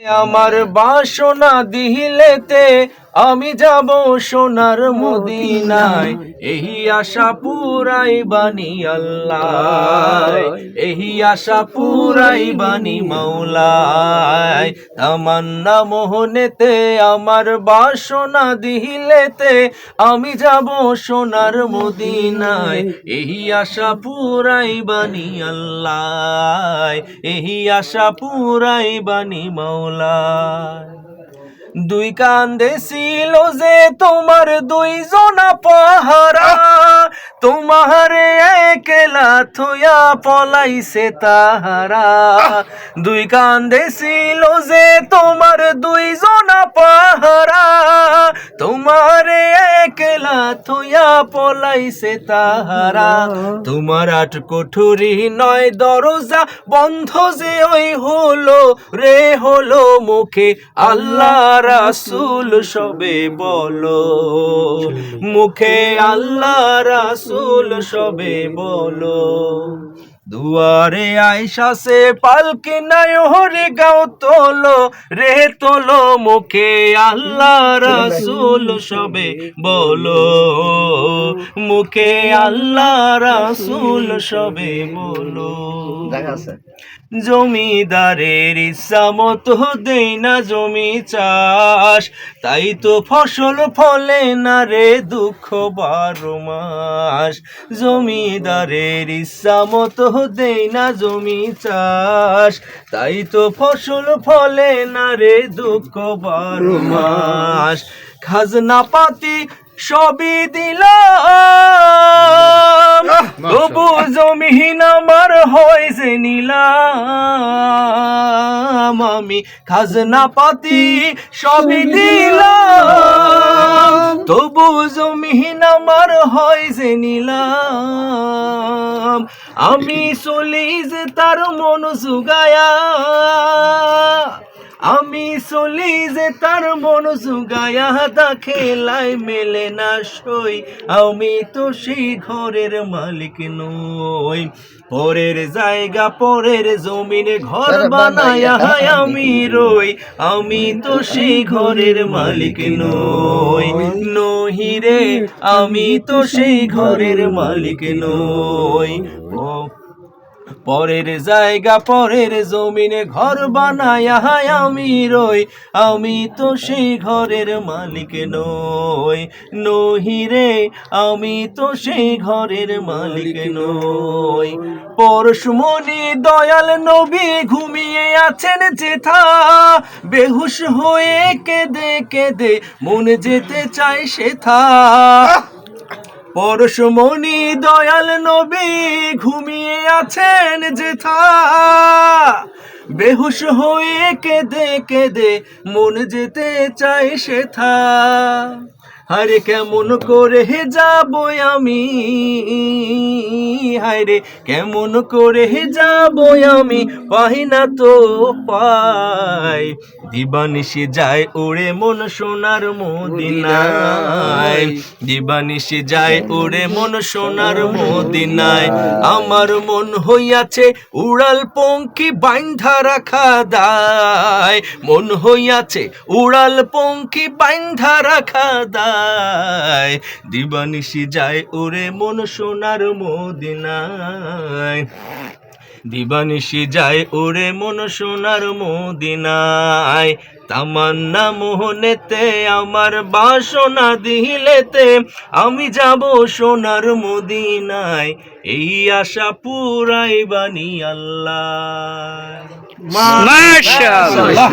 আমার বাসনা দিলেতে আমি যাব সোনার মদিনায়, এই আশা পুরাই বানি আল্লাহ, এই আশা পুরাই বানি মাওলায়। তামান্না মোহনেতে আমার বাসনা দিলেতে আমি যাব সোনার মদিনায়, এই আশা পুরাই বানি আল্লাহ, এই আশা পুরাই বানি মাওলায়। দুই কান্দে ছিল যে তোমার দুইজনা পাহারা, তোমারে একলা থইয়া পলাইছে তাহারা। দুই কান্দে ছিল যে তোমার দুইজনা পাহারা, তোমারে একলা থইয়া পলাইছে তাহারা। তোমার আট কোঠরি নয় দরজা বন্ধ যে ওই হলো রে হলো, মুখে আল্লাহ রাসূল সবে বলো, মুখে আল্লাহ রাসূল সবে বলো। দুয়ারে আয়সা সে পালকি নাই হরে গাও তোলো রে তোলো, মুখে আল্লাহ রাসূল সবে বলো, মুখে আল্লাহ রাসূল সবে বলো। জমিদারের ইচ্ছা মতো দেই না জমি চাষ, তাই তো ফসল ফলে না রে দুঃখ 12 মাস। জমিদারের ইচ্ছা মতো দেই না জমি চাষ, তাই তো ফসল ফলে না রে দুঃখ 12 মাস। খাজনা পাতি সবই দিলাম, তবু জমিন আমার হয়েছে নিলাম। আমি খাজনা পাতি সবই দিলাম, তবু জমিন আমার হয়েছে নিলাম। আমি চলি যে তার মন জুগায়া, আমি চলি যে তার মন জুগায়া, দা খেলায় মেলে না সই, আমি তো সেই ঘরের মালিক নই। পরের জায়গা পরের জমিনে ঘর বানায়া আমি রই, আমি তো সেই ঘরের মালিক নই। নহিরে আমি তো সেই ঘরের মালিক নই। পরের জায়গা পরের জমিনে ঘর বানায়া আমি রই, আমি তো সেই ঘরের মালিক নই। নহিরে আমি তো সেই ঘরের মালিক নই। পরশমণি দয়াল নবী ঘুমিয়ে আছেন যেথা, বেহুশ হয়ে কেঁদে কেঁদে মন যেতে চায় সেথা। পরশমণি দয়াল নবী ঘুমিয়ে আছেন যেথা, বেহুশ হয়ে কেঁদে কেঁদে মন যেতে চায় সেথা। হায়রে কেমন করে যাব আমি, হায়রে কেমন করে যাব আমি, পাই না তো পাই। দিবানিশি যায় উড়ে মন সোনার মদিনায়, দিবানিশি যায় উড়ে মন সোনার মদিনায়। আমার মন হইয়াছে উড়াল পঙ্খী বাইন্ধা রাখা দায়, মন হইয়াছে উড়াল পঙ্খী বাইন্ধা রাখা দায়। দিবানিশি যায় উড়ে মন সোনার মদিনায়, দিবানিশি যায় উড়ে মন সোনার মদিনায়। তামান্না মোহনেতে আমার বাসনা দিলেতে আমি যাব সোনার মদিনায়, এই আশা পুরাই বানি আল্লাহ। মাশাআল্লাহ।